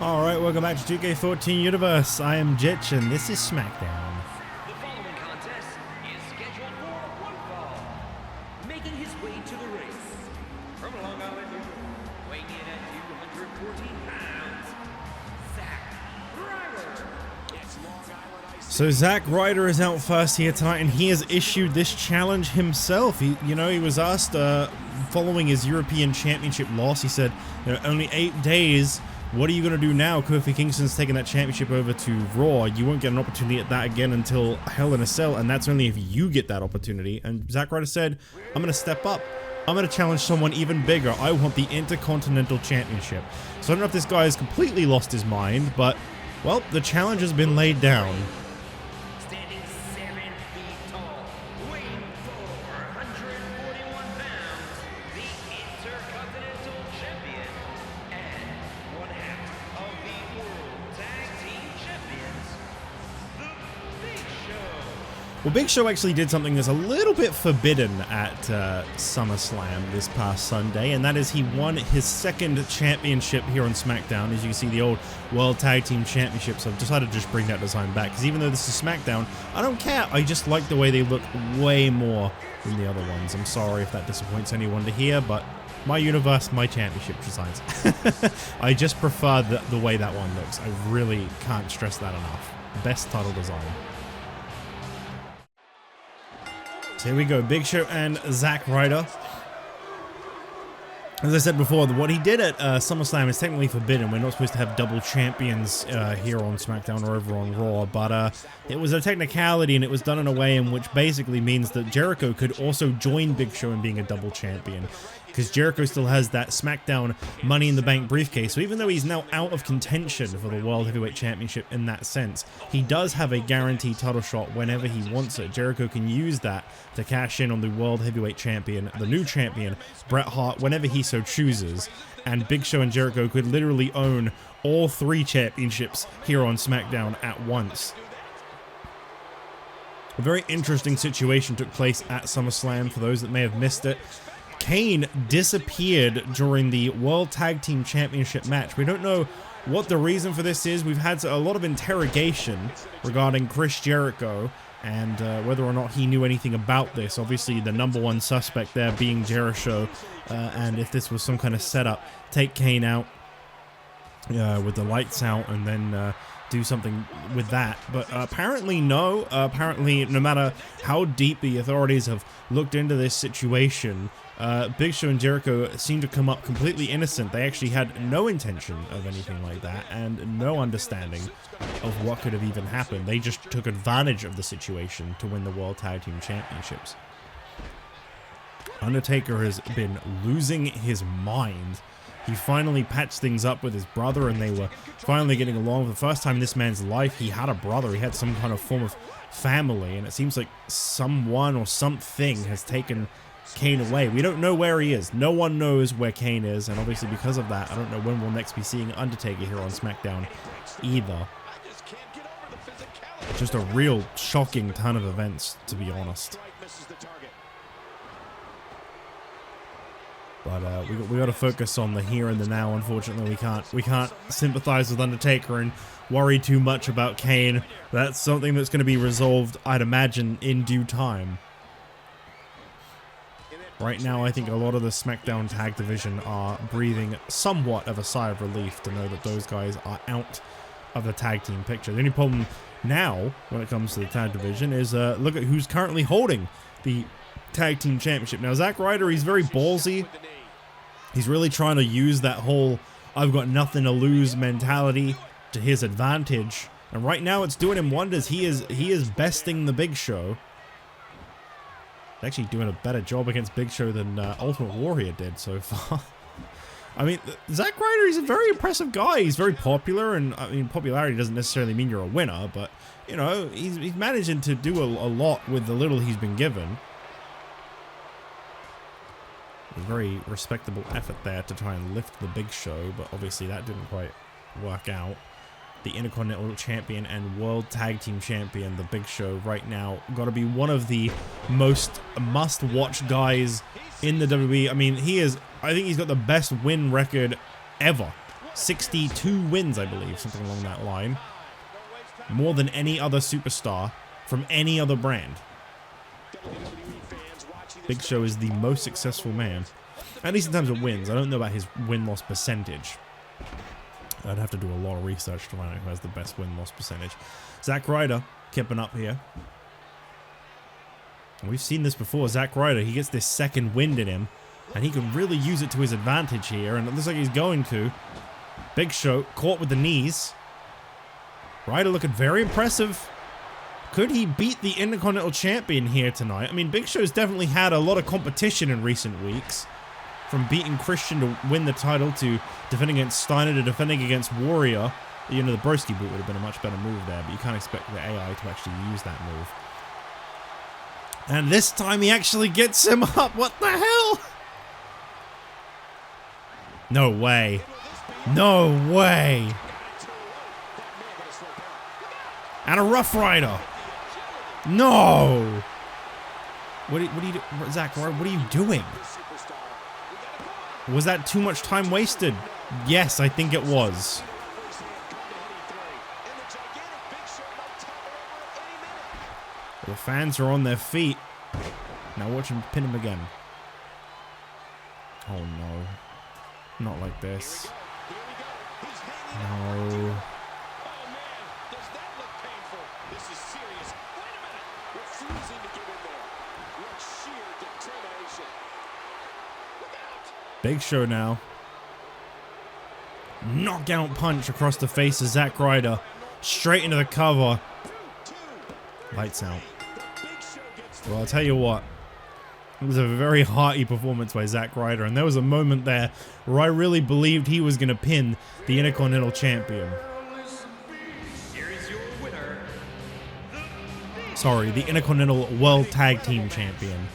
Alright, welcome back to 2K14 Universe. I am Jitch and this is SmackDown. The following contest is scheduled for one fall. Making his way to the race from Long Island, New York, weighing in at 214 pounds, Zack Ryder. So Zack Ryder is out first here tonight and he has issued this challenge himself. He was asked following his European Championship loss, he said, only 8 days. What are you going to do now? Kofi Kingston's taking that championship over to Raw. You won't get an opportunity at that again until Hell in a Cell, and that's only if you get that opportunity. And Zack Ryder said, I'm going to step up. I'm going to challenge someone even bigger. I want the Intercontinental Championship. So I don't know if this guy has completely lost his mind, but, well, the challenge has been laid down. Standing 7 feet tall, weighing 441 pounds, the Intercontinental Champion, and one half of the World Tag Team Champions, the Big Show. Well, Big Show actually did something that's a little bit forbidden at SummerSlam this past Sunday, and that is he won his second championship here on SmackDown. As you can see, the old World Tag Team Championships. I've decided to just bring that design back, because even though this is SmackDown, I don't care. I just like the way they look way more than the other ones. I'm sorry if that disappoints anyone to hear, but my universe, my championship designs. I just prefer the way that one looks. I really can't stress that enough. Best title design. So here we go, Big Show and Zack Ryder. As I said before, what he did at SummerSlam is technically forbidden. We're not supposed to have double champions here on SmackDown or over on Raw, but it was a technicality and it was done in a way in which basically means that Jericho could also join Big Show in being a double champion. Because Jericho still has that SmackDown Money in the Bank briefcase. So even though he's now out of contention for the World Heavyweight Championship in that sense, he does have a guaranteed title shot whenever he wants it. Jericho can use that to cash in on the World Heavyweight Champion, the new champion, Bret Hart, whenever he so chooses. And Big Show and Jericho could literally own all 3 championships here on SmackDown at once. A very interesting situation took place at SummerSlam for those that may have missed it. Kane disappeared during the World Tag Team Championship match. We don't know what the reason for this is. We've had a lot of interrogation regarding Chris Jericho and whether or not he knew anything about this. Obviously, the #1 suspect there being Jericho, and if this was some kind of setup, take Kane out with the lights out and then do something with that. But apparently no. Apparently, no matter how deep the authorities have looked into this situation, Big Show and Jericho seem to come up completely innocent. They actually had no intention of anything like that and no understanding of what could have even happened. They just took advantage of the situation to win the World Tag Team Championships. Undertaker has been losing his mind. He finally patched things up with his brother and they were finally getting along. For the first time in this man's life, he had a brother. He had some kind of form of family, and it seems like someone or something has taken Kane away. We don't know where he is. No one knows where Kane is, and obviously because of that, I don't know when we'll next be seeing Undertaker here on SmackDown either. Just a real shocking ton of events, to be honest. But we got to focus on the here and the now. Unfortunately, we can't sympathize with Undertaker and worry too much about Kane. That's something that's going to be resolved, I'd imagine, in due time. Right now, I think a lot of the SmackDown tag division are breathing somewhat of a sigh of relief to know that those guys are out of the tag team picture. The only problem now, when it comes to the tag division, is look at who's currently holding the tag team championship. Now, Zack Ryder, he's very ballsy. He's really trying to use that whole I've got nothing to lose mentality to his advantage. And right now, it's doing him wonders. He is besting the Big Show. Actually doing a better job against Big Show than Ultimate Warrior did so far. I mean, Zack Ryder, he's a very impressive guy. He's very popular, and I mean, popularity doesn't necessarily mean you're a winner, but, you know, he's managing to do a lot with the little he's been given. A very respectable effort there to try and lift the Big Show, but obviously that didn't quite work out. The Intercontinental Champion and World Tag Team Champion, the Big Show, right now got to be one of the most must-watch guys in the WWE. I mean, I think he's got the best win record ever 62 wins, I believe, something along that line. More than any other superstar from any other brand. Big Show is the most successful man, at least in terms of wins. I don't know about his win-loss percentage. I'd have to do a lot of research to find out who has the best win-loss percentage. Zack Ryder keeping up here. We've seen this before. Zack Ryder, he gets this second wind in him, and he can really use it to his advantage here, and it looks like he's going to. Big Show caught with the knees. Ryder looking very impressive. Could he beat the Intercontinental Champion here tonight? I mean, Big Show's definitely had a lot of competition in recent weeks. From beating Christian to win the title, to defending against Steiner, to defending against Warrior. You know, the Broski boot would have been a much better move there, but you can't expect the AI to actually use that move. And this time he actually gets him up. What the hell? No way. No way. And a Rough Rider. No. What are you doing? Zack, what are you doing? Was that too much time wasted? Yes, I think it was. The fans are on their feet. Now watch him pin him again. Oh no. Not like this. No. Big Show now. Knockout punch across the face of Zack Ryder. Straight into the cover. Lights out. Well, I'll tell you what. It was a very hearty performance by Zack Ryder. And there was a moment there where I really believed he was going to pin the Intercontinental Champion. Sorry, the Intercontinental World Tag Team Champion.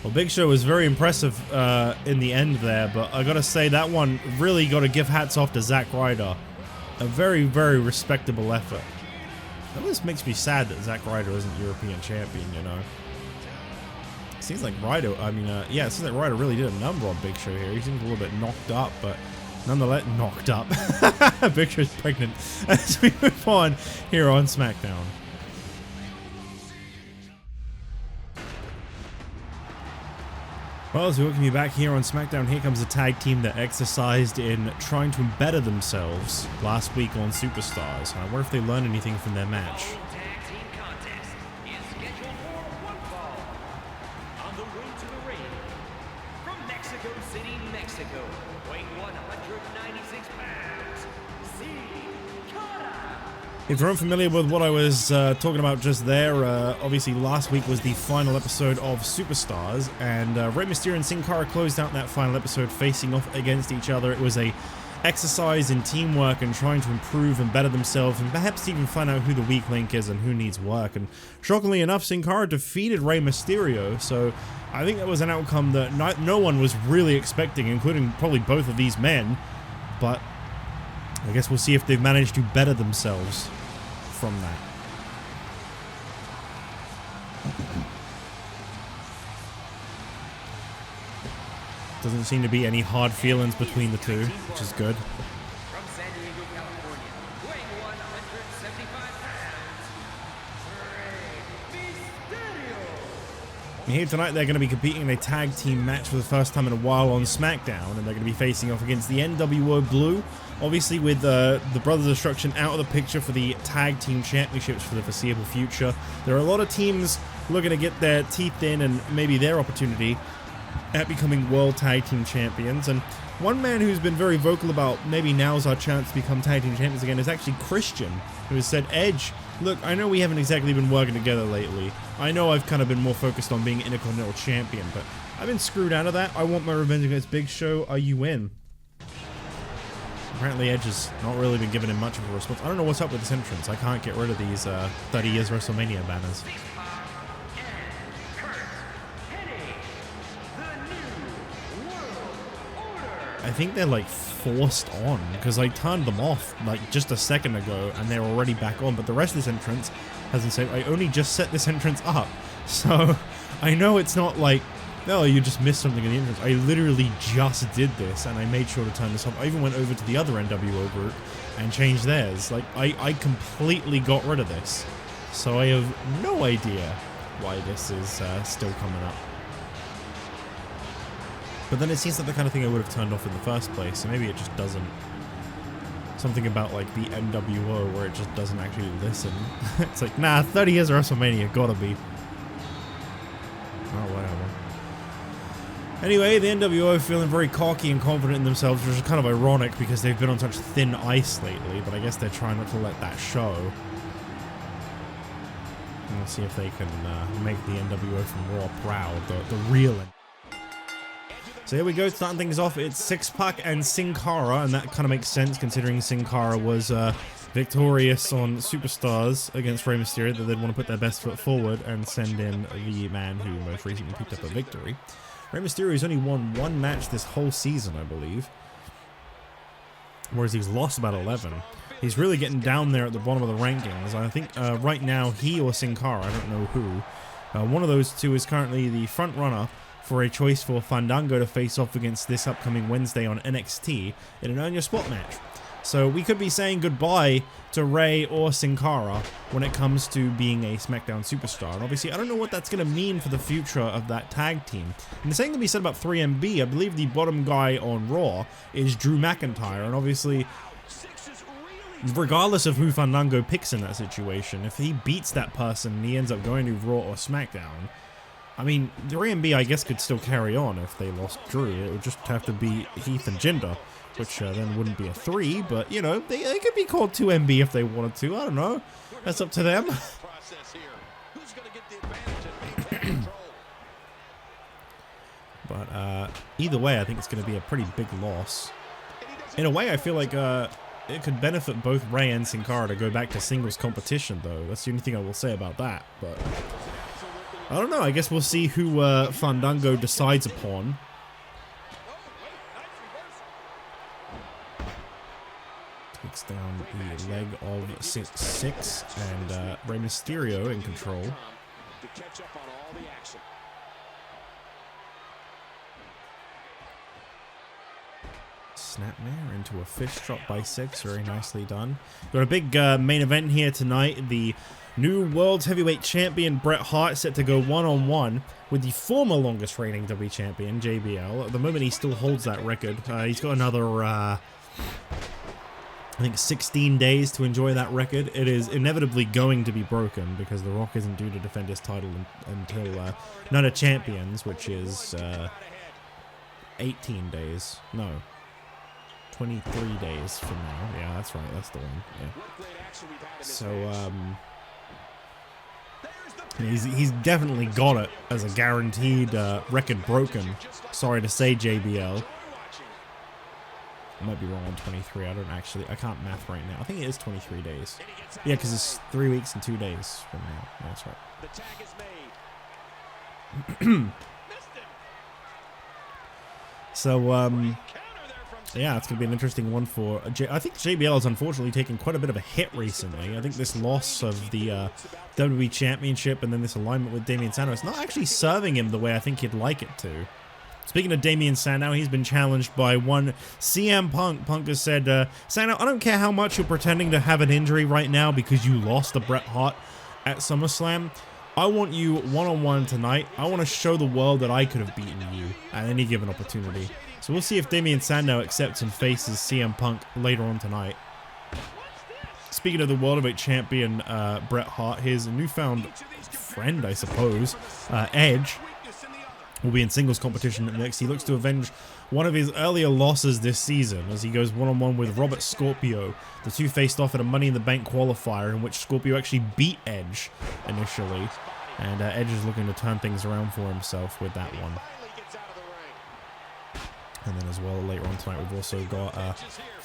Well, Big Show was very impressive in the end there, but I gotta say that one really gotta give hats off to Zack Ryder. A very, very respectable effort. That just makes me sad that Zack Ryder isn't European champion, you know. It seems like Ryder, yeah, it seems like Ryder really did a number on Big Show here. He seems a little bit knocked up, but nonetheless, knocked up. Big Show's pregnant as we move on here on SmackDown. Well, as we welcome you back here on SmackDown, here comes a tag team that exercised in trying to better themselves last week on Superstars. I wonder if they learned anything from their match. Tag team contest is scheduled for one fall. On the way to the ring, from Mexico City, Mexico, weighing 196 pounds, Cara. If you're unfamiliar with what I was talking about just there, obviously last week was the final episode of Superstars, and Rey Mysterio and Sin Cara closed out that final episode facing off against each other. It was a exercise in teamwork and trying to improve and better themselves, and perhaps even find out who the weak link is and who needs work. And shockingly enough, Sin Cara defeated Rey Mysterio, so I think that was an outcome that no one was really expecting, including probably both of these men. But I guess we'll see if they've managed to better themselves from that. Doesn't seem to be any hard feelings between the two, which is good. From San Diego, California, weighing 175 pounds, Rey Mysterio. And here tonight they're going to be competing in a tag team match for the first time in a while on SmackDown, and they're going to be facing off against the NWO Blue. Obviously with the Brothers of Destruction out of the picture for the tag team championships for the foreseeable future. There are a lot of teams looking to get their teeth in and maybe their opportunity at becoming world tag team champions. And one man who's been very vocal about maybe now's our chance to become tag team champions again is actually Christian, who has said, Edge, look, I know we haven't exactly been working together lately. I know I've kind of been more focused on being Intercontinental Champion, but I've been screwed out of that. I want my revenge against Big Show. Are you in? Apparently Edge has not really been given him much of a response. I don't know what's up with this entrance. I can't get rid of these 30 years WrestleMania banners. Curt, Hennig, the new world order. I think they're like forced on, because I turned them off like just a second ago and they're already back on, but the rest of this entrance hasn't said. I only just set this entrance up, so I know it's not like No, you just missed something in the entrance. I literally just did this, and I made sure to turn this off. I even went over to the other NWO group and changed theirs. Like, I completely got rid of this. So I have no idea why this is still coming up. But then it seems like the kind of thing I would have turned off in the first place, so maybe it just doesn't. Something about, like, the NWO where it just doesn't actually listen. It's like, nah, 30 years of WrestleMania, gotta be. Oh, whatever. Anyway, the NWO feeling very cocky and confident in themselves, which is kind of ironic because they've been on such thin ice lately, but I guess they're trying not to let that show. And we'll see if they can make the NWO from Raw proud, the real. So here we go, starting things off. It's Syxx and Sin Cara, and that kind of makes sense considering Sin Cara was victorious on Superstars against Rey Mysterio, that they'd want to put their best foot forward and send in the man who most recently picked up a victory. Rey Mysterio's only won one match this whole season, I believe. Whereas he's lost about 11. He's really getting down there at the bottom of the rankings. I think right now he or Sin Cara, I don't know who, one of those two is currently the front runner for a choice for Fandango to face off against this upcoming Wednesday on NXT in an Earn Your Spot match. So we could be saying goodbye to Rey or Sin Cara when it comes to being a SmackDown superstar. And obviously, I don't know what that's going to mean for the future of that tag team. And the same can be said about 3MB. I believe the bottom guy on Raw is Drew McIntyre. And obviously, regardless of who Fandango picks in that situation, if he beats that person and he ends up going to Raw or SmackDown, I mean, 3MB, I guess, could still carry on if they lost Drew. It would just have to be Heath and Jinder, which then wouldn't be a 3, but, you know, they could be called 2MB if they wanted to. I don't know. That's up to them. But either way, I think it's going to be a pretty big loss. In a way, I feel like it could benefit both Rey and Sin Cara to go back to singles competition, though. That's the only thing I will say about that, but I don't know. I guess we'll see who Fandango decides upon. Takes down the leg of Syxx and Rey Mysterio in control. Snapmare into a fist drop by Syxx. Very nicely done. Got a big main event here tonight. The new World Heavyweight Champion Bret Hart set to go one-on-one with the former longest reigning WWE Champion, JBL. At the moment, he still holds that record. He's got another, I think, 16 days to enjoy that record. It is inevitably going to be broken because The Rock isn't due to defend his title until Night of Champions, which is 18 days. No. 23 days from now. Yeah, that's right. That's the one. Yeah. So, he's definitely got it as a guaranteed record broken. Sorry to say, JBL. I might be wrong on 23. I can't math right now. I think it is 23 days. Yeah, because it's 3 weeks and 2 days from now. That's right. The tag is made. So, yeah, it's going to be an interesting one for... I think JBL has unfortunately taken quite a bit of a hit recently. I think this loss of the WWE Championship and then this alignment with Damien Sandow is not actually serving him the way I think he'd like it to. Speaking of Damien Sandow, he's been challenged by one CM Punk. Punk has said, Sandow, I don't care how much you're pretending to have an injury right now because you lost to Bret Hart at SummerSlam. I want you one-on-one tonight. I want to show the world that I could have beaten you at any given opportunity. So we'll see if Damien Sandow accepts and faces CM Punk later on tonight. Speaking of the World Heavyweight Champion Bret Hart, his newfound friend, I suppose, Edge, will be in singles competition next. He looks to avenge one of his earlier losses this season as he goes one-on-one with Robert Scorpio. The two faced off at a Money in the Bank qualifier in which Scorpio actually beat Edge initially. And Edge is looking to turn things around for himself with that one. And then as well, later on tonight, we've also got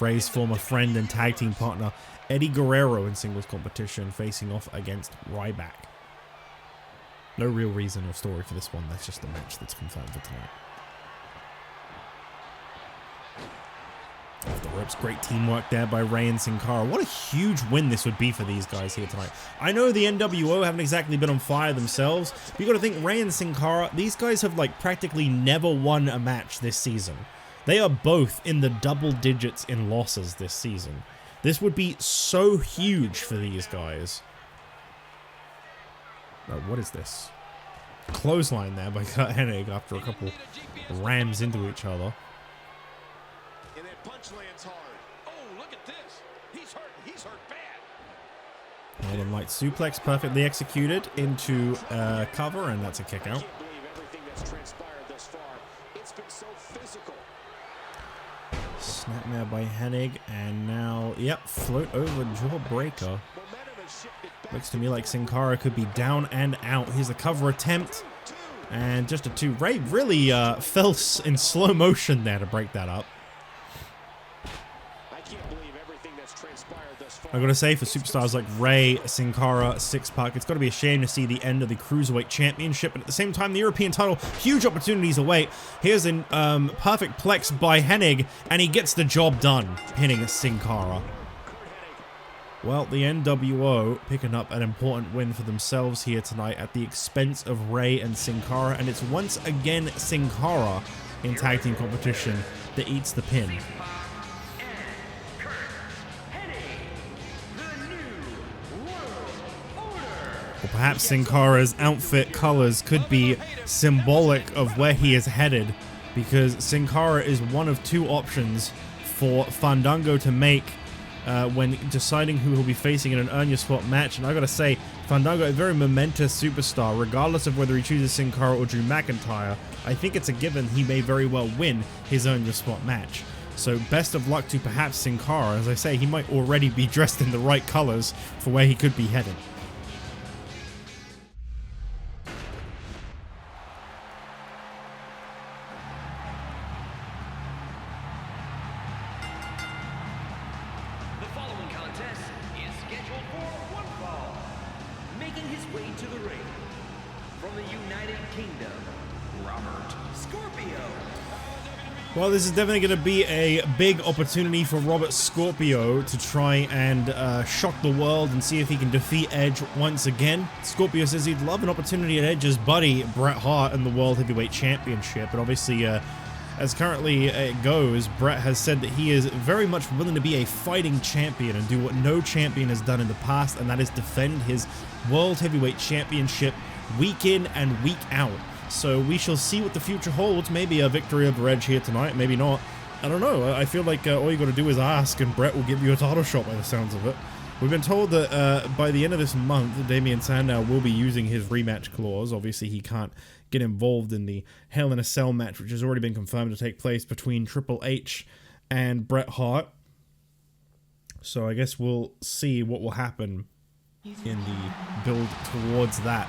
Rey's former friend and tag team partner, Eddie Guerrero, in singles competition, facing off against Ryback. No real reason or story for this one. That's just the match that's confirmed for tonight. Off the ropes. Great teamwork there by Rey and Sin Cara. What a huge win this would be for these guys here tonight. I know the NWO haven't exactly been on fire themselves, but you got to think Rey and Sin Cara, these guys have like practically never won a match this season. They are both in the double digits in losses this season. This would be so huge for these guys. Oh, what is this? Clothesline there by Curt Hennig after a couple rams into each other. And that punch lands hard. Oh, look at this. He's hurt. He's hurt bad. Northern Light suplex perfectly executed into cover, and that's a kick out. I can't believe everything that's transpired thus far. It's been so physical. Snapmare by Hennig, and now, yep, float over jawbreaker. Looks to me like Sin Cara could be down and out. Here's the cover attempt, and just a 2. Rey really fell in slow motion there to break that up. I can't believe everything that's transpired thus far. I gotta say, for superstars like Rey, Sin Cara, Syxx, it's gotta be a shame to see the end of the Cruiserweight Championship, but at the same time, the European title, huge opportunities await. Here's a perfect plex by Hennig, and he gets the job done, pinning Sin Cara. Well, the NWO picking up an important win for themselves here tonight at the expense of Rey and Sin Cara, and it's once again Sin Cara in tag team competition that eats the pin. Or perhaps Sin Cara's outfit colors could be symbolic of where he is headed, because Sin Cara is one of 2 options for Fandango to make when deciding who he'll be facing in an Earn Your Spot match. And I gotta say, Fandango, a very momentous superstar, regardless of whether he chooses Sin Cara or Drew McIntyre. I think it's a given he may very well win his Earn Your Spot match. So best of luck to perhaps Sin Cara. As I say, he might already be dressed in the right colors for where he could be headed. Well, this is definitely going to be a big opportunity for Robert Scorpio to try and shock the world and see if he can defeat Edge once again. Scorpio says he'd love an opportunity at Edge's buddy, Bret Hart, in the World Heavyweight Championship. But obviously, as currently it goes, Bret has said that he is very much willing to be a fighting champion and do what no champion has done in the past, and that is defend his World Heavyweight Championship week in and week out. So we shall see what the future holds. Maybe a victory over Edge here tonight, maybe not. I don't know. I feel like all you got to do is ask, and Bret will give you a title shot by the sounds of it. We've been told that by the end of this month, Damien Sandow will be using his rematch clause. Obviously, he can't get involved in the Hell in a Cell match, which has already been confirmed to take place between Triple H and Bret Hart. So I guess we'll see what will happen in the build towards that.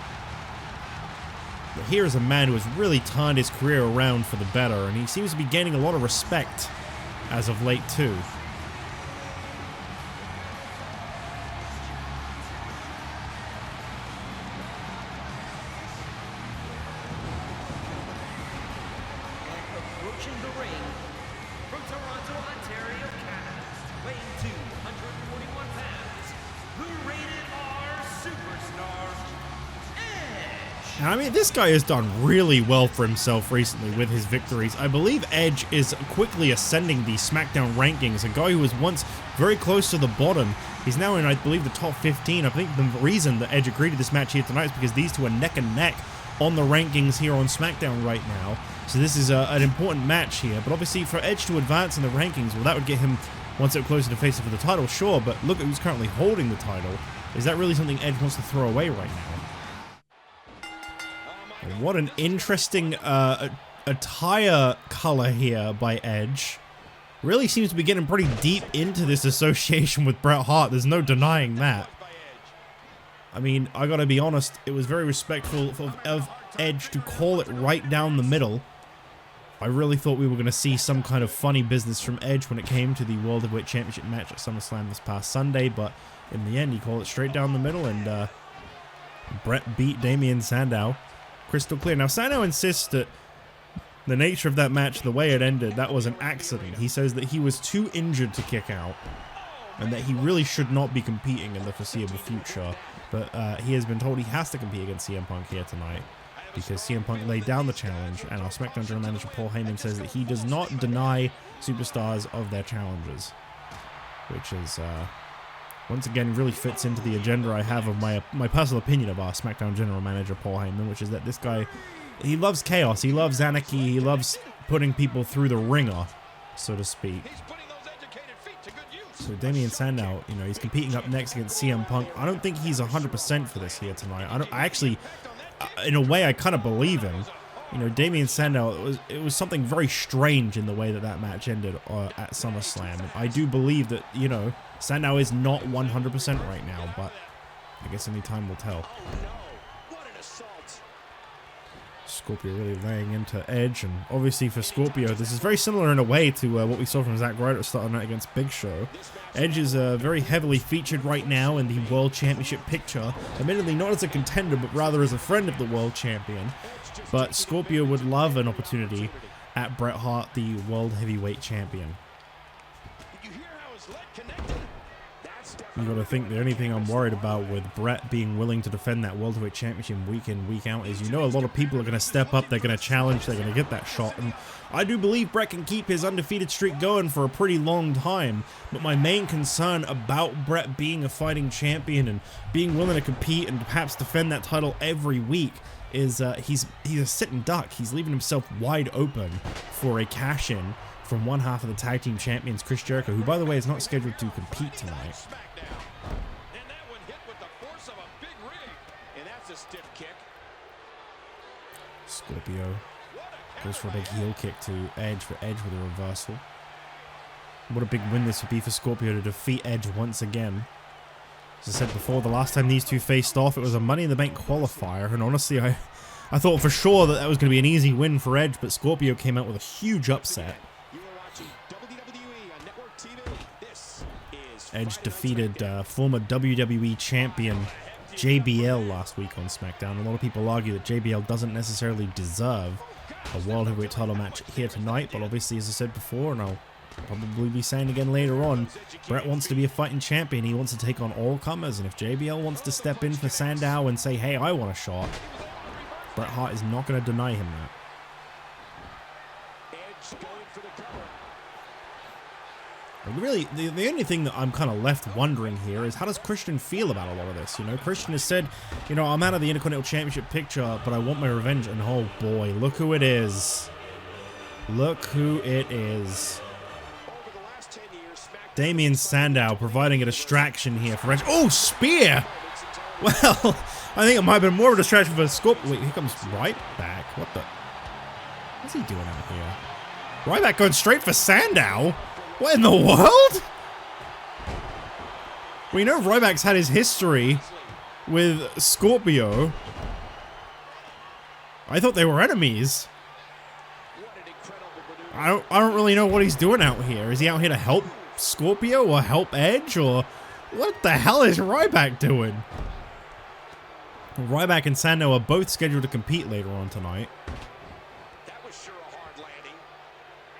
But here is a man who has really turned his career around for the better, and he seems to be gaining a lot of respect as of late too. Approaching the ring from Toronto, Ontario, Canada, weighing 241 pounds, the Rated R Superstars, Edge. Now, I mean, this guy has done really well for himself recently with his victories. I believe Edge is quickly ascending the SmackDown rankings. A guy who was once very close to the bottom. He's now in, I believe, the top 15. I think the reason that Edge agreed to this match here tonight is because these two are neck and neck on the rankings here on SmackDown right now. So this is an important match here. But obviously, for Edge to advance in the rankings, well, that would get him one step closer to facing for the title, sure. But look at who's currently holding the title. Is that really something Edge wants to throw away right now? And what an interesting attire color here by Edge. Really seems to be getting pretty deep into this association with Bret Hart. There's no denying that. I mean, I gotta be honest, it was very respectful of Edge to call it right down the middle. I really thought we were going to see some kind of funny business from Edge when it came to the World Heavyweight Championship match at SummerSlam this past Sunday, but in the end, he called it straight down the middle, and Bret beat Damien Sandow crystal clear. Now, Sandow insists that the nature of that match, the way it ended, that was an accident. He says that he was too injured to kick out and that he really should not be competing in the foreseeable future. But he has been told he has to compete against CM Punk here tonight because CM Punk laid down the challenge, and our SmackDown General Manager Paul Heyman says that he does not deny superstars of their challenges, which is, once again, really fits into the agenda I have of my personal opinion of our SmackDown General Manager Paul Heyman, which is that this guy, he loves chaos, he loves anarchy, he loves putting people through the ringer, so to speak. So Damien Sandow, you know, he's competing up next against CM Punk. I don't think he's 100% for this here tonight. I actually, in a way, I kind of believe him. You know, Damien Sandow, it was something very strange in the way that match ended at SummerSlam. And I do believe that, you know, Sandow is not 100% right now, but I guess only time will tell. Scorpio really laying into Edge, and obviously for Scorpio, this is very similar in a way to what we saw from Zack Ryder at the start of the night against Big Show. Edge is very heavily featured right now in the World Championship picture, admittedly not as a contender, but rather as a friend of the World Champion. But Scorpio would love an opportunity at Bret Hart, the World Heavyweight Champion. You gotta think the only thing I'm worried about with Bret being willing to defend that World Heavyweight Championship week in, week out is, you know, a lot of people are gonna step up, they're gonna challenge, they're gonna get that shot, and I do believe Bret can keep his undefeated streak going for a pretty long time, but my main concern about Bret being a fighting champion and being willing to compete and perhaps defend that title every week is he's a sitting duck. He's leaving himself wide open for a cash-in from one half of the tag team champions, Chris Jericho, who, by the way, is not scheduled to compete tonight. Scorpio goes for a big heel kick to Edge, for Edge with a reversal. What a big win this would be for Scorpio to defeat Edge once again. As I said before, the last time these two faced off, it was a Money in the Bank qualifier, and honestly, I thought for sure that was going to be an easy win for Edge, but Scorpio came out with a huge upset. Edge defeated former WWE champion JBL last week on SmackDown. A lot of people argue that JBL doesn't necessarily deserve a World Heavyweight title match here tonight, but obviously, as I said before, and I'll probably be saying again later on, Bret wants to be a fighting champion. He wants to take on all comers, and if JBL wants to step in for Sandow and say, hey, I want a shot, Bret Hart is not going to deny him that. Really, the only thing that I'm kind of left wondering here is, how does Christian feel about a lot of this? You know, Christian has said, you know, I'm out of the Intercontinental Championship picture, but I want my revenge. And oh boy, look who it is. Look who it is. Damien Sandow providing a distraction here for Edge. Oh, spear! Well, I think it might have been more of a distraction for Scorpio. Wait, here comes Ryback. What the? What's he doing out here? Ryback going straight for Sandow? What in the world? We know Ryback's had his history with Scorpio. I thought they were enemies. I don't really know what he's doing out here. Is he out here to help Scorpio or help Edge, or what the hell is Ryback doing? Ryback and Sandow are both scheduled to compete later on tonight.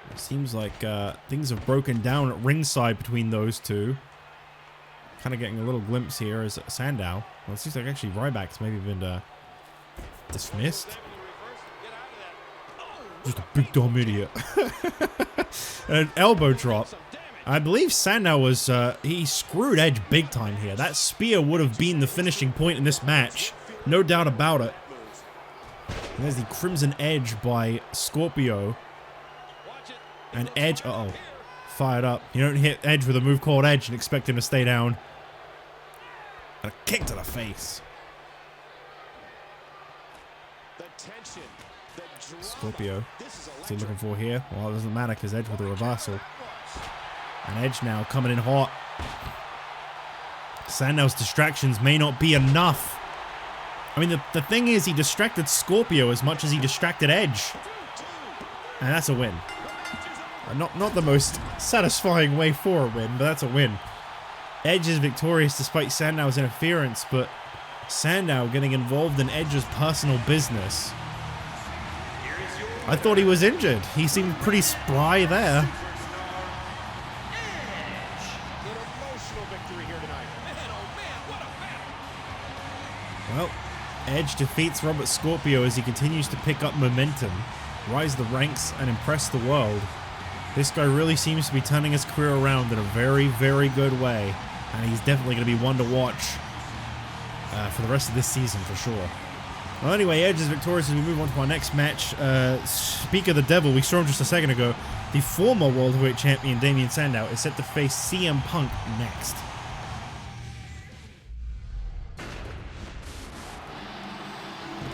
It seems like things have broken down at ringside between those two. Kind of getting a little glimpse here as Sandow. Well, it seems like actually Ryback's maybe been dismissed. Just a big dumb idiot. An elbow drop. I believe Sandow was, he screwed Edge big time here. That spear would have been the finishing point in this match. No doubt about it. And there's the Crimson Edge by Scorpio. And Edge, uh-oh, fired up. You don't hit Edge with a move called Edge and expect him to stay down. And a kick to the face. Scorpio, what's he looking for here? Well, it doesn't matter because Edge with a reversal. And Edge now coming in hot. Sandow's distractions may not be enough. I mean, the thing is, he distracted Scorpio as much as he distracted Edge. And that's a win. Not the most satisfying way for a win, but that's a win. Edge is victorious despite Sandow's interference, but Sandow getting involved in Edge's personal business. I thought he was injured. He seemed pretty spry there. An emotional victory here tonight. Man, oh man, what a battle. Well, Edge defeats Robert Scorpio as he continues to pick up momentum, rise the ranks, and impress the world. This guy really seems to be turning his career around in a very, very good way, and he's definitely going to be one to watch for the rest of this season for sure. Well, anyway, Edge is victorious as we move on to our next match. Speak of the devil, we saw him just a second ago. The former World Heavyweight Champion Damien Sandow is set to face CM Punk next.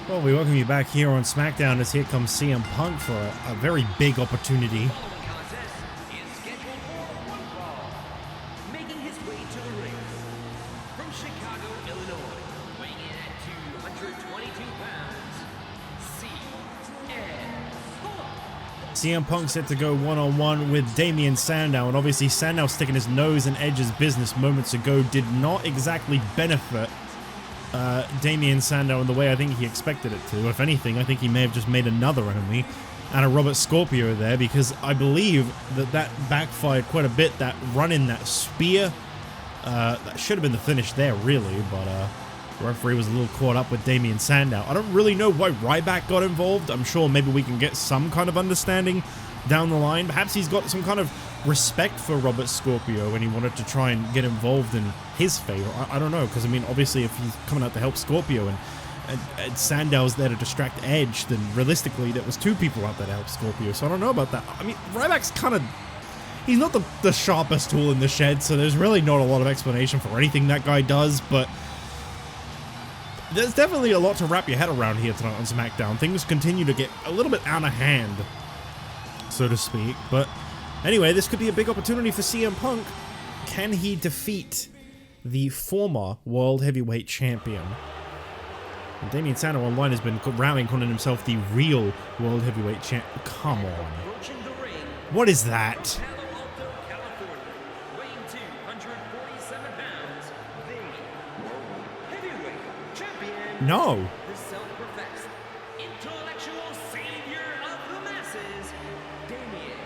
Well, we welcome you back here on SmackDown as here comes CM Punk for a very big opportunity. Contest is scheduled for one fall. Making his way to the ring from Chicago, Illinois, weighing in at 222 pounds, CM Punk set to go one-on-one with Damien Sandow, and obviously Sandow sticking his nose in Edge's business moments ago did not exactly benefit Damien Sandow in the way I think he expected it to. If anything, I think he may have just made another enemy out of Robert Scorpio there, because I believe that backfired quite a bit. That run in, that spear, that should have been the finish there really, but the referee was a little caught up with Damien Sandow. I don't really know why Ryback got involved. I'm sure maybe we can get some kind of understanding down the line. Perhaps he's got some kind of respect for Robert Scorpio when he wanted to try and get involved in his favor. I don't know, because I mean, obviously if he's coming out to help Scorpio and Sandow's there to distract Edge, then realistically there was two people out there to help Scorpio, so I don't know about that. I mean, Ryback's kind of, he's not the sharpest tool in the shed, so there's really not a lot of explanation for anything that guy does, but there's definitely a lot to wrap your head around here tonight on SmackDown. Things continue to get a little bit out of hand, so to speak, but anyway, this could be a big opportunity for CM Punk. Can he defeat the former World Heavyweight Champion? And Damien Sandow online has been rallying, calling himself the real World Heavyweight Champ. Come on. What is that? No. The self-professed intellectual savior of the masses, Damien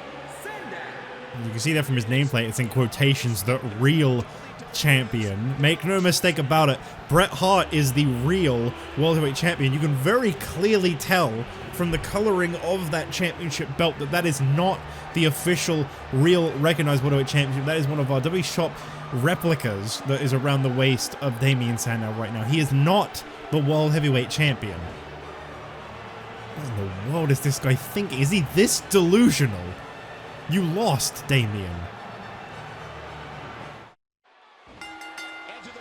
Sandow. You can see that from his nameplate. It's in quotations, the real champion. Make no mistake about it, Bret Hart is the real World Heavyweight Champion. You can very clearly tell from the coloring of that championship belt that is not the official, real, recognized World Heavyweight Championship. That is one of our WWE Shop replicas that is around the waist of Damien Sandow right now. He is not the World Heavyweight Champion. What in the world is this guy thinking? Is he this delusional? You lost, Damien.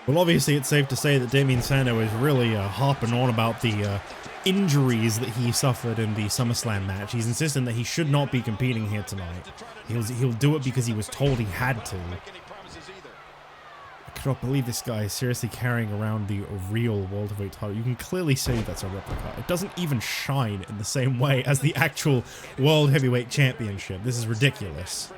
Well, obviously it's safe to say that Damien Sandow is really harping on about the injuries that he suffered in the SummerSlam match. He's insisting that he should not be competing here tonight. He'll do it because he was told he had to. I cannot believe this guy is seriously carrying around the real World Heavyweight title. You can clearly say that's a replica. It doesn't even shine in the same way as the actual World Heavyweight Championship. This is ridiculous.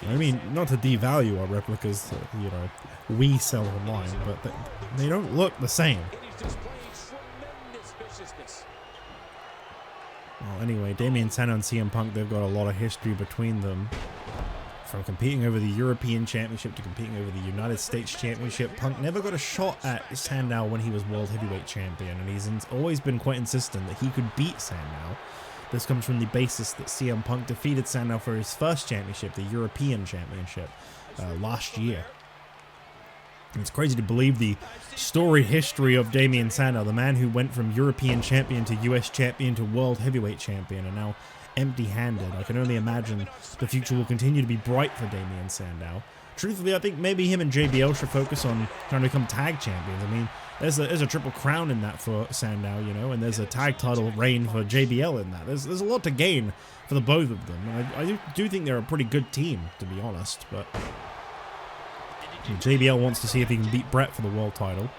I mean, not to devalue our replicas, you know, we sell online, but they don't look the same. Well, anyway, Damien Sandow and CM Punk, they've got a lot of history between them. From competing over the European Championship to competing over the United States Championship, Punk never got a shot at Sandow when he was World Heavyweight Champion, and he's always been quite insistent that he could beat Sandow. This comes from the basis that CM Punk defeated Sandow for his first championship, the European Championship, last year. And it's crazy to believe the storied history of Damien Sandow, the man who went from European Champion to US Champion to World Heavyweight Champion, and now empty-handed. I can only imagine the future will continue to be bright for Damien Sandow. Truthfully, I think maybe him and JBL should focus on trying to become tag champions. I mean, there's a triple crown in that for Sandow, you know, and there's a tag title reign for JBL in that. There's a lot to gain for the both of them. And I do think they're a pretty good team, to be honest, but JBL wants to see if he can beat Bret for the world title.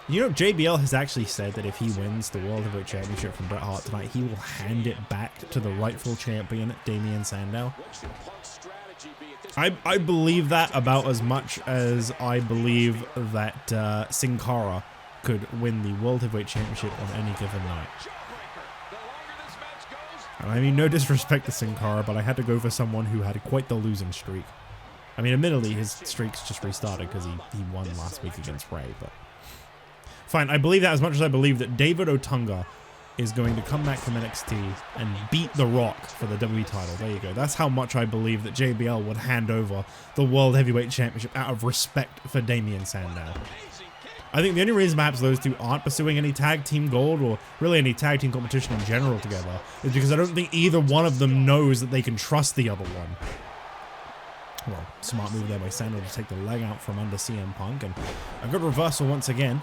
You know, JBL has actually said that if he wins the World Heavyweight Championship from Bret Hart tonight, he will hand it back to the rightful champion, Damien Sandow. I believe that about as much as I believe that Sin Cara could win the World Heavyweight Championship on any given night. And I mean, no disrespect to Sin Cara, but I had to go for someone who had quite the losing streak. I mean, admittedly, his streak's just restarted because he won last week against Ray, but fine. I believe that as much as I believe that David Otunga is going to come back from NXT and beat The Rock for the WWE title. There you go. That's how much I believe that JBL would hand over the World Heavyweight Championship out of respect for Damien Sandow. I think the only reason perhaps those two aren't pursuing any tag team gold or really any tag team competition in general together is because I don't think either one of them knows that they can trust the other one. Well, smart move there by Sandow to take the leg out from under CM Punk, and a good reversal once again.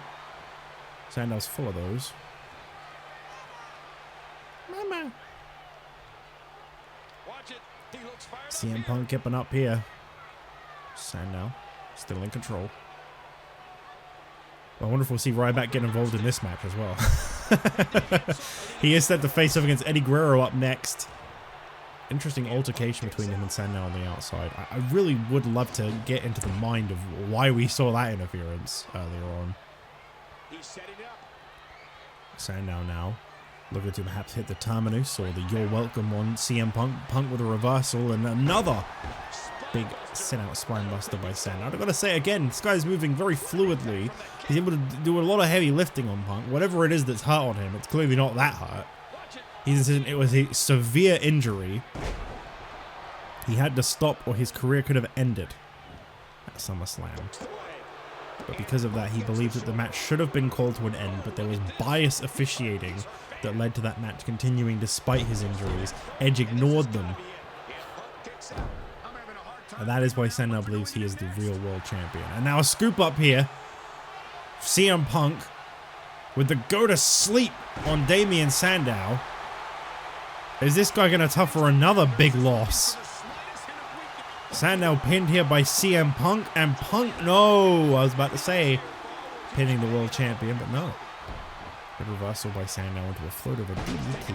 Sandow's full of those. Mama. CM Punk keeping up here. Sandow still in control. I wonder if we'll see Ryback get involved in this match as well. He is set to face off against Eddie Guerrero up next. Interesting altercation between him and Sandow on the outside. I really would love to get into the mind of why we saw that interference earlier on. He's setting up. Sandow now looking to perhaps hit the terminus or the You're Welcome on CM Punk. Punk with a reversal and another big sit-out spine buster by Sandow. I've got to say again, this guy's moving very fluidly. He's able to do a lot of heavy lifting on Punk. Whatever it is that's hurt on him, it's clearly not that hurt. He's insistent it was a severe injury. He had to stop or his career could have ended at SummerSlam. But because of that, he believes that the match should have been called to an end, but there was bias officiating that led to that match continuing despite his injuries. Edge ignored them. And that is why Sandow believes he is the real world champion. And now a scoop up here. CM Punk with the go to sleep on Damien Sandow. Is this guy going to suffer another big loss? Sandow pinned here by CM Punk, and Punk, no, I was about to say pinning the world champion, but no. Good reversal by Sandow into a float of a DDT.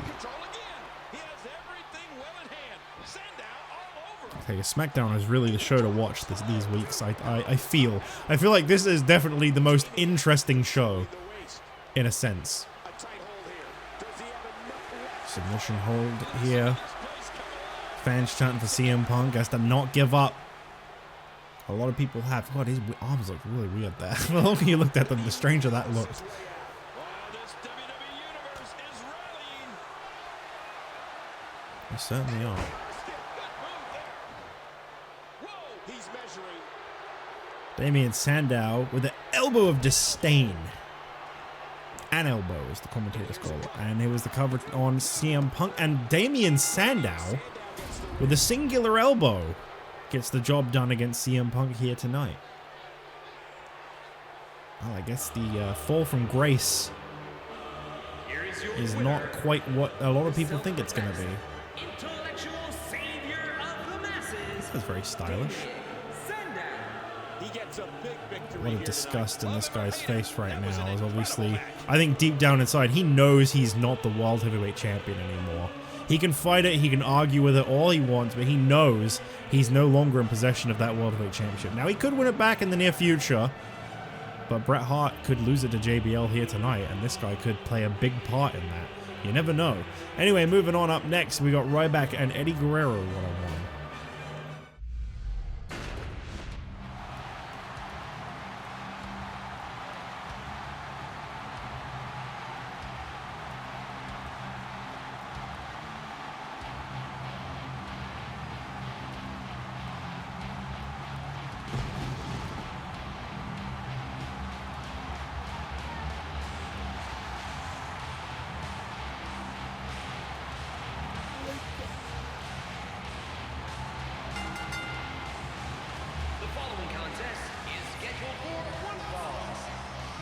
Okay, SmackDown is really the show to watch these weeks. I feel like this is definitely the most interesting show, in a sense. Submission hold here. Fans chanting for CM Punk, has to not give up. A lot of people have. God, his arms look really weird there. The longer you looked at them, the stranger that looked. They certainly are. Damien Sandow with the elbow of disdain. An elbow, as the commentators call it. And it was the cover on CM Punk. And Damien Sandow, with a singular elbow, gets the job done against CM Punk here tonight. Well, I guess the fall from grace is not quite what a lot of people think it's going to be. That's very stylish. A lot of disgust in this guy's face right now is obviously, I think deep down inside, he knows he's not the World Heavyweight Champion anymore. He can fight it, he can argue with it all he wants, but he knows he's no longer in possession of that World Heavyweight Championship. Now, he could win it back in the near future, but Bret Hart could lose it to JBL here tonight, and this guy could play a big part in that. You never know. Anyway, moving on up next, we got Ryback and Eddie Guerrero one-on-one.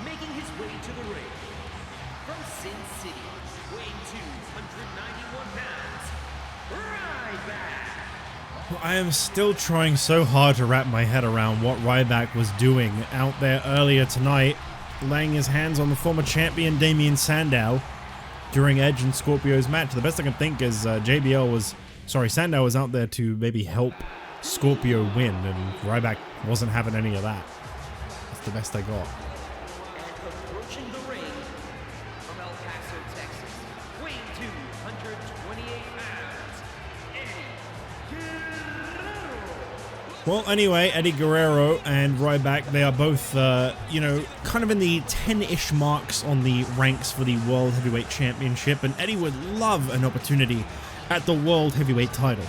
Making his way to the ring, from Sin City, weighing 291 pounds, Ryback. Well, I am still trying so hard to wrap my head around what Ryback was doing out there earlier tonight, laying his hands on the former champion Damien Sandow during Edge and Scorpio's match. The best I can think is Sandow was out there to maybe help Scorpio win, and Ryback wasn't having any of that. That's the best I got. Approaching the 128 pounds, Eddie Guerrero. Well, anyway, Eddie Guerrero and Ryback, they are both, you know, kind of in the 10-ish marks on the ranks for the World Heavyweight Championship, and Eddie would love an opportunity at the World Heavyweight title.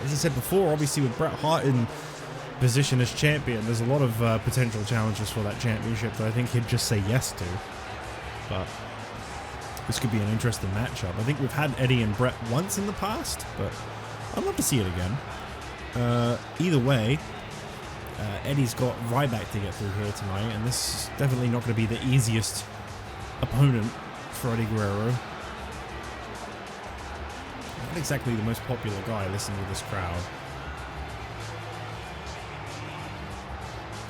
As I said before, obviously with Bret Hart in position as champion, there's a lot of potential challenges for that championship that I think he'd just say yes to. But this could be an interesting matchup. I think we've had Eddie and Bret once in the past, but I'd love to see it again. Either way, Eddie's got Ryback to get through here tonight, and this is definitely not going to be the easiest opponent for Eddie Guerrero. Not exactly the most popular guy listening to this crowd.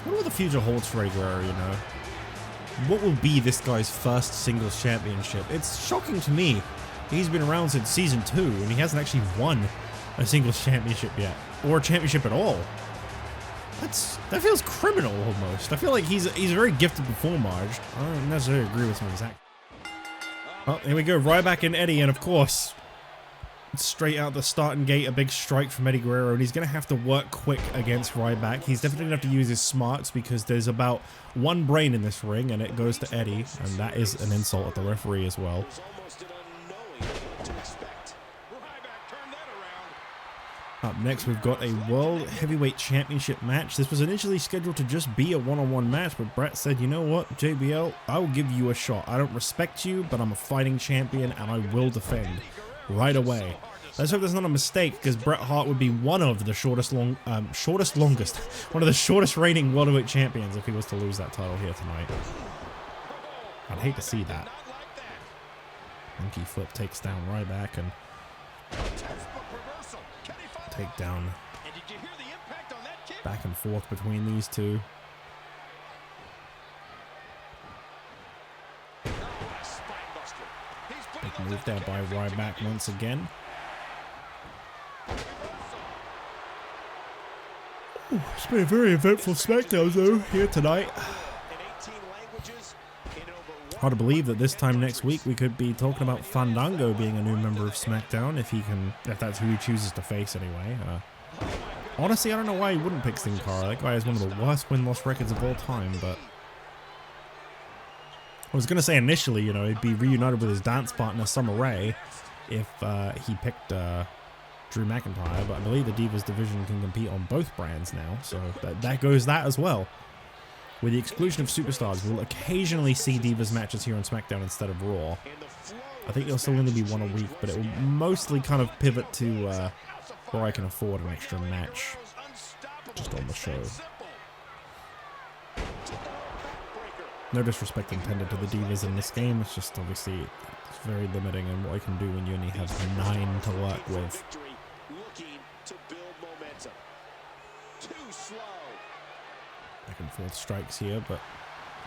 I wonder what the future holds for Eddie Guerrero, you know? What will be this guy's first singles championship? It's shocking to me. He's been around since season 2, and he hasn't actually won a singles championship yet. Or a championship at all. That feels criminal, almost. I feel like he's a very gifted performer. I don't necessarily agree with some of Zack. Well, here we go. Ryback and Eddie, and of course, straight out the starting gate, a big strike from Eddie Guerrero, and he's going to have to work quick against Ryback. He's definitely going to have to use his smarts because there's about one brain in this ring, and it goes to Eddie, and that is an insult at the referee as well. Up next, we've got a World Heavyweight Championship match. This was initially scheduled to just be a one-on-one match, but Bret said, you know what, JBL, I will give you a shot. I don't respect you, but I'm a fighting champion, and I will defend right away. Let's hope that's not a mistake, because Bret Hart would be one of the shortest reigning World Heavyweight Champions if he was to lose that title here tonight. I'd hate to see that. Monkey flip takes down Ryback, and take down back and forth between these two. Big move there by Ryback once again. Ooh, it's been a very eventful SmackDown though here tonight. Hard to believe that this time next week we could be talking about Fandango being a new member of SmackDown if that's who he chooses to face anyway. Honestly, I don't know why he wouldn't pick Cara. That guy has one of the worst win-loss records of all time, but I was going to say initially, you know, he'd be reunited with his dance partner Summer Rae if he picked Drew McIntyre, but I believe the Divas division can compete on both brands now, so that goes that as well. With the exclusion of Superstars, we'll occasionally see Divas matches here on SmackDown instead of Raw. I think there'll still only be one a week, but it will mostly kind of pivot to where I can afford an extra match just on the show. No disrespect intended to the Divas in this game, it's just obviously it's very limiting in what I can do when you only have 9 to work with. Back and forth strikes here, but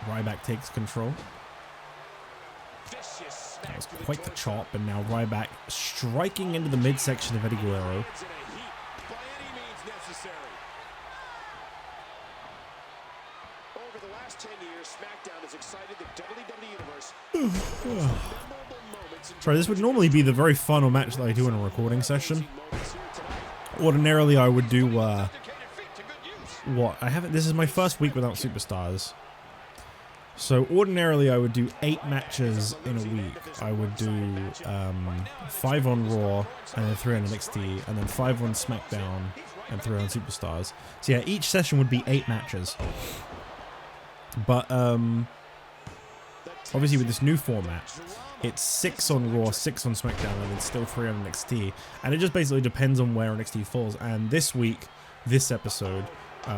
Ryback takes control. That was quite the chop, and now Ryback striking into the midsection of Eddie Guerrero. Sorry, this would normally be the very final match that I do in a recording session. Ordinarily, I would do this is my first week without Superstars. So ordinarily I would do 8 matches in a week. I would do 5 on Raw, and then 3 on NXT, and then 5 on SmackDown, and 3 on Superstars. So yeah, each session would be 8 matches. But obviously with this new format, it's 6 on Raw, 6 on SmackDown, and then still 3 on NXT. And it just basically depends on where NXT falls. And this week, this episode,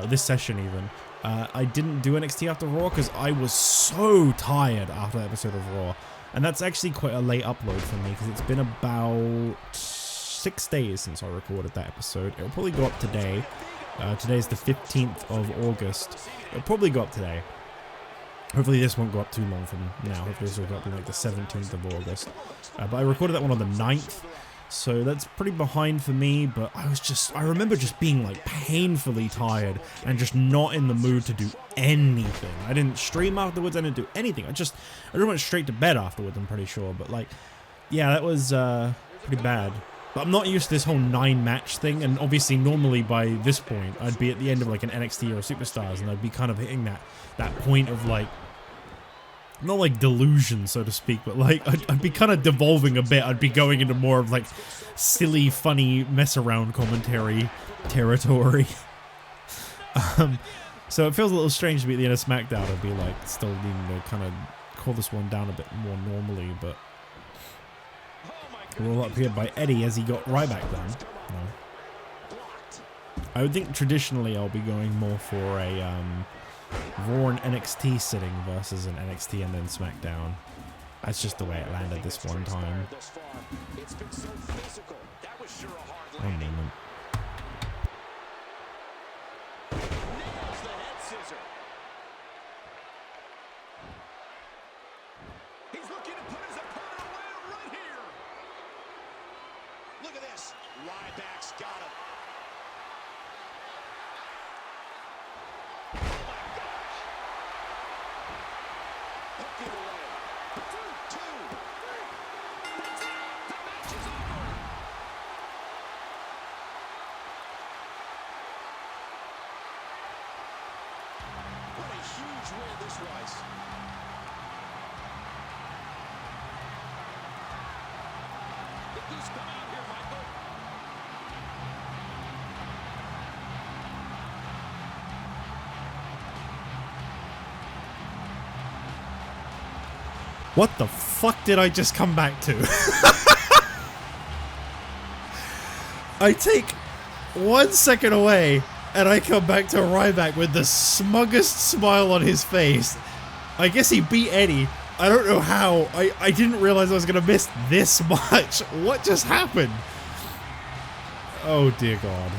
this session even, I didn't do NXT after Raw because I was so tired after that episode of Raw. And that's actually quite a late upload for me because it's been about 6 days since I recorded that episode. It'll probably go up today. Today's the 15th of August. It'll probably go up today. Hopefully this won't go up too long from now. Hopefully this will go up in like the 17th of August. But I recorded that one on the 9th. So that's pretty behind for me, but I remember just being like painfully tired and just not in the mood to do anything. I didn't stream afterwards, I didn't do anything. I just went straight to bed afterwards, I'm pretty sure. But like, yeah, that was pretty bad. But I'm not used to this whole 9-match thing, and obviously normally by this point I'd be at the end of like an NXT or a Superstars, and I'd be kind of hitting that point of like, not like delusion so to speak, but like I'd be kind of devolving a bit. I'd be going into more of like silly, funny, mess around commentary territory. So it feels a little strange to be at the end of SmackDown. I'd be like still needing to kind of call this one down a bit more normally, but we're all up here by Eddie as he got Ryback done. No. I would think traditionally I'll be going more for a Raw and NXT sitting versus an NXT and then SmackDown. That's just the way it landed this one time. One moment. He's looking to put his opponent away right here. Look at this. Ryback's got him. Oh my gosh. Hook it away. 2, 3. That's it. The match is over. What a huge win this was. He's come out here, Michael. What the fuck did I just come back to? I take 1 second away and I come back to Ryback with the smuggest smile on his face. I guess he beat Eddie. I don't know how. I didn't realize I was going to miss this much. What just happened? Oh dear God.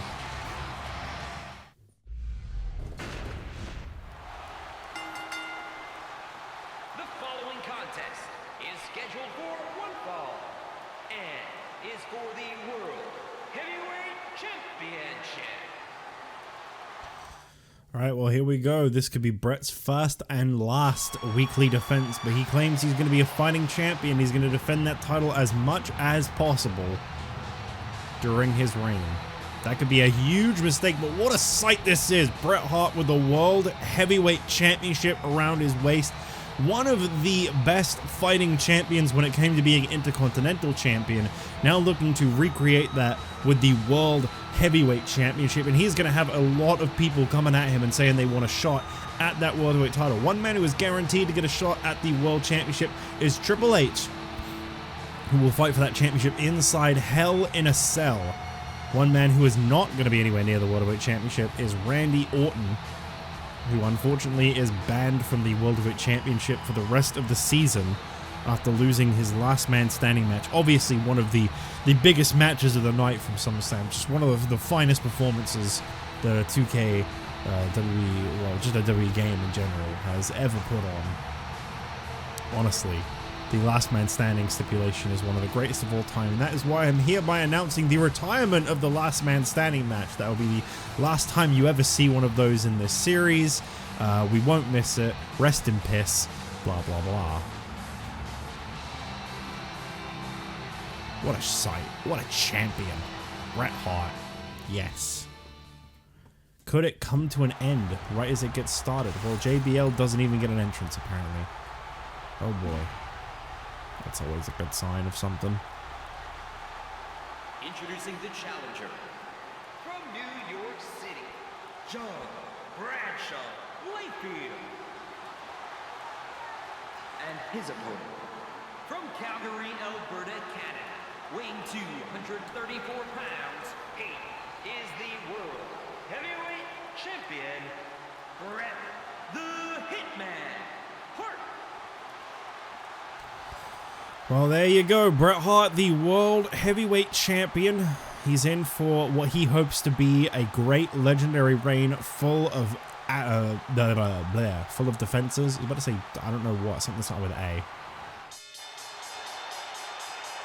The following contest is scheduled for one fall and is for the World Heavyweight Championship. Alright, well here we go. This could be Bret's first and last weekly defense, but he claims he's going to be a fighting champion. He's going to defend that title as much as possible during his reign. That could be a huge mistake, but what a sight this is. Bret Hart with the World Heavyweight Championship around his waist. One of the best fighting champions when it came to being Intercontinental Champion, now looking to recreate that with the World Heavyweight Championship, and he's going to have a lot of people coming at him and saying they want a shot at that World Heavyweight title. One man who is guaranteed to get a shot at the World Championship is Triple H, who will fight for that championship inside Hell in a Cell. One man who is not going to be anywhere near the World Heavyweight Championship is Randy Orton, who unfortunately is banned from the World Heavyweight Championship for the rest of the season after losing his last man standing match. Obviously one of the biggest matches of the night from SummerSlam. Just one of the finest performances the 2K WWE, well, just a WWE game in general has ever put on. Honestly, the last man standing stipulation is one of the greatest of all time, and that is why I'm hereby announcing the retirement of the last man standing match. That will be the last time you ever see one of those in this series. We won't miss it. Rest in piss. Blah, blah, blah. What a sight. What a champion. Bret Hart. Yes. Could it come to an end right as it gets started? Well, JBL doesn't even get an entrance, apparently. Oh boy. That's always a good sign of something. Introducing the challenger from New York City, John Bradshaw Layfield. And his opponent from Calgary, Alberta, Canada, weighing 234 pounds, he is the World Heavyweight Champion, Bret the Hitman Hart. Well, there you go. Bret Hart, the World Heavyweight Champion. He's in for what he hopes to be a great legendary reign full of full of defenses. I was about to say, I don't know what, something starting with A.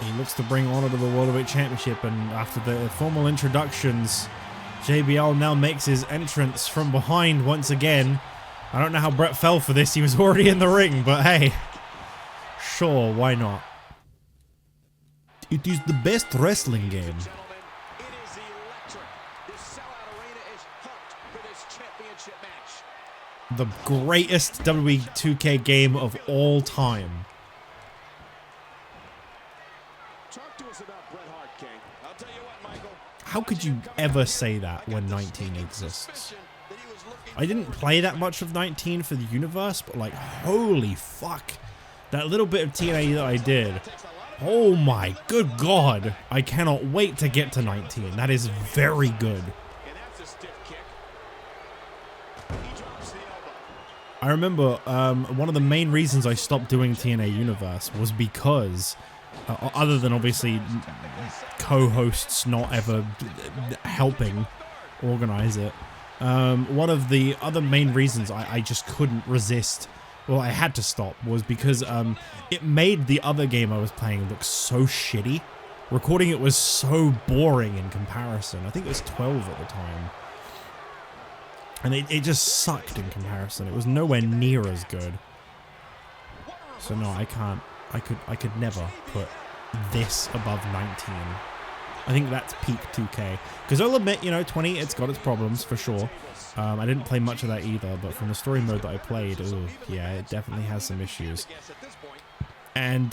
He looks to bring honor to the World Heavyweight Championship, and after the formal introductions, JBL now makes his entrance from behind once again. I don't know how Bret fell for this. He was already in the ring, but hey, sure, why not? It is the best wrestling game. Gentlemen, it is electric. This sellout arena is pumped for this championship match. The greatest WWE 2K game of all time. Talk to us about Bret Hart, King. I'll tell you what, Michael. How could you ever say that when 19 exists? I didn't play that much of 19 for the universe, but like, holy fuck. That little bit of TNA that I did. Oh my good god. I cannot wait to get to 19. That is very good. And that's a stiff kick. He drops the elbow. I remember one of the main reasons I stopped doing TNA Universe was because, other than obviously co-hosts not ever helping organize it, one of the other main reasons I just couldn't resist, well, I had to stop, was because it made the other game I was playing look so shitty. Recording it was so boring in comparison. I think it was 12 at the time. And it just sucked in comparison. It was nowhere near as good. So no, I can't. I could never put this above 19. I think that's peak 2K. Because I'll admit, you know, 20, it's got its problems for sure. I didn't play much of that either, but from the story mode that I played, ooh, yeah, it definitely has some issues. And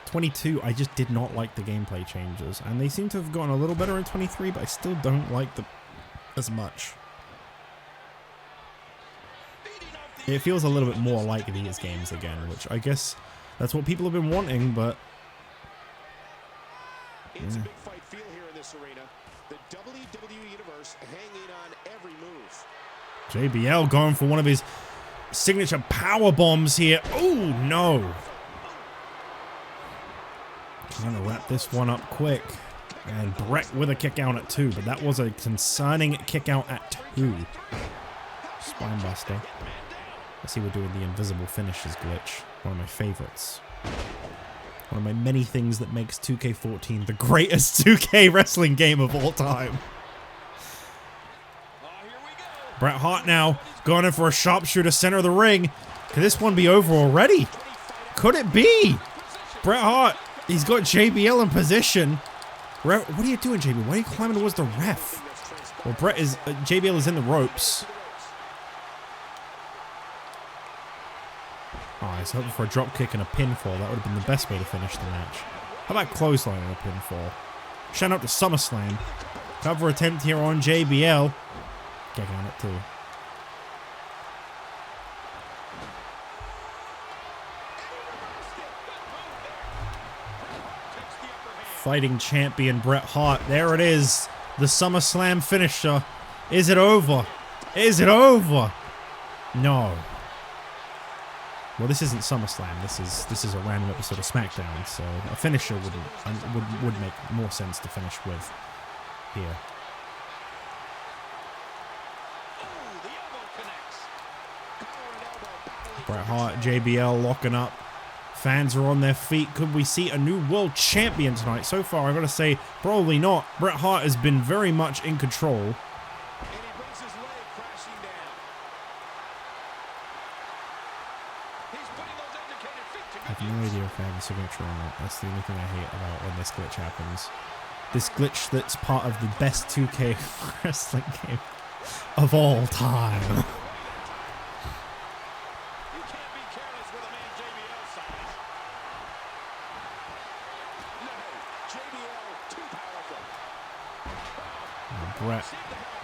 22, I just did not like the gameplay changes, and they seem to have gotten a little better in 23, but I still don't like them as much. It feels a little bit more like these games again, which I guess that's what people have been wanting, but It's a big fight feel here in this arena. The WWE Universe hanging on every move. JBL going for one of his signature power bombs here. Oh no! Trying to wrap this one up quick. And Bret with a kick out at 2, but that was a concerning kick out at 2. Spine buster. I see we're doing the invisible finishes glitch. One of my favorites. One of my many things that makes 2K14 the greatest 2K wrestling game of all time. Bret Hart now going in for a sharpshooter center of the ring. Could this one be over already? Could it be? Bret Hart, he's got JBL in position. What are you doing, JBL? Why are you climbing towards the ref? Well, JBL is in the ropes. Oh, I was hoping for a drop kick and a pinfall. That would have been the best way to finish the match. How about clothesline and a pinfall? Shout out to SummerSlam. Cover attempt here on JBL. Getting on it too. Fighting champion Bret Hart. There it is. The SummerSlam finisher. Is it over? Is it over? No. Well, this isn't SummerSlam. This is a random episode of SmackDown, so a finisher would make more sense to finish with here. Bret Hart, JBL locking up. Fans are on their feet. Could we see a new world champion tonight? So far, I've got to say, probably not. Bret Hart has been very much in control. I have no idea if I have a signature or not. That's the only thing I hate about when this glitch happens. This glitch that's part of the best 2K wrestling game of all time. Bret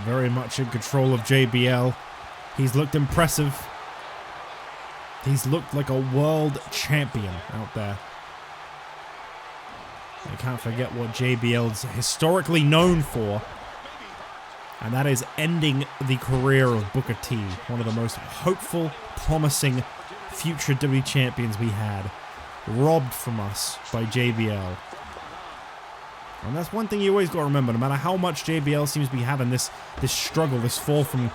very much in control of JBL. He's looked impressive. He's looked like a world champion out there. I can't forget what JBL's historically known for. And that is ending the career of Booker T. One of the most hopeful, promising future WWE champions we had. Robbed from us by JBL. And that's one thing you always got to remember. No matter how much JBL seems to be having this struggle, this fall from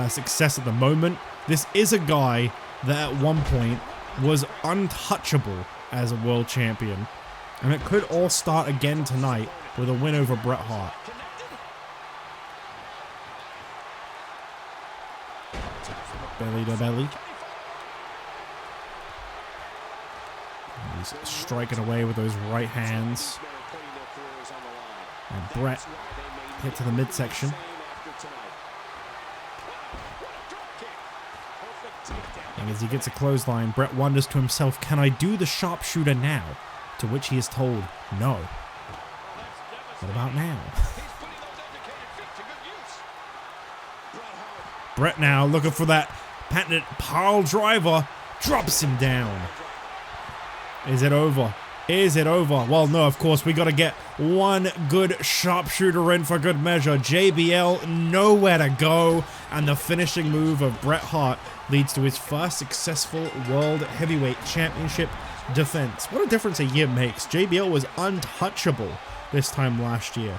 success at the moment, this is a guy that at one point was untouchable as a world champion. And it could all start again tonight with a win over Bret Hart. Belly to belly. He's striking away with those right hands. And Bret hit to the midsection. And as he gets a clothesline, Bret wonders to himself, can I do the sharpshooter now? To which he is told, no. What about now? Bret now looking for that patented pile driver. Drops him down. Is it over? Is it over? Well, no, of course, we got to get one good sharpshooter in for good measure. JBL nowhere to go. And the finishing move of Bret Hart leads to his first successful World Heavyweight Championship defense. What a difference a year makes. JBL was untouchable this time last year.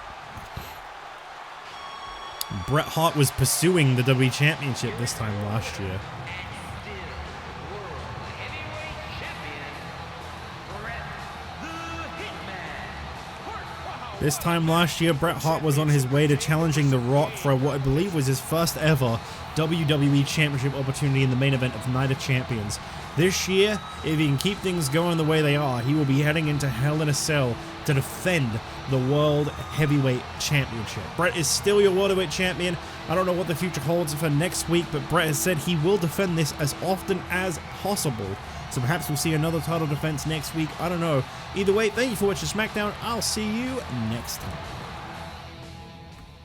Bret Hart was pursuing the WWE Championship this time last year. This time last year, Bret Hart was on his way to challenging The Rock for what I believe was his first ever WWE Championship opportunity in the main event of Night of Champions. This year, if he can keep things going the way they are, he will be heading into Hell in a Cell to defend the World Heavyweight Championship. Bret is still your World Heavyweight Champion. I don't know what the future holds for next week, but Bret has said he will defend this as often as possible. So perhaps we'll see another title defense next week. I don't know. Either way, thank you for watching SmackDown. I'll see you next time.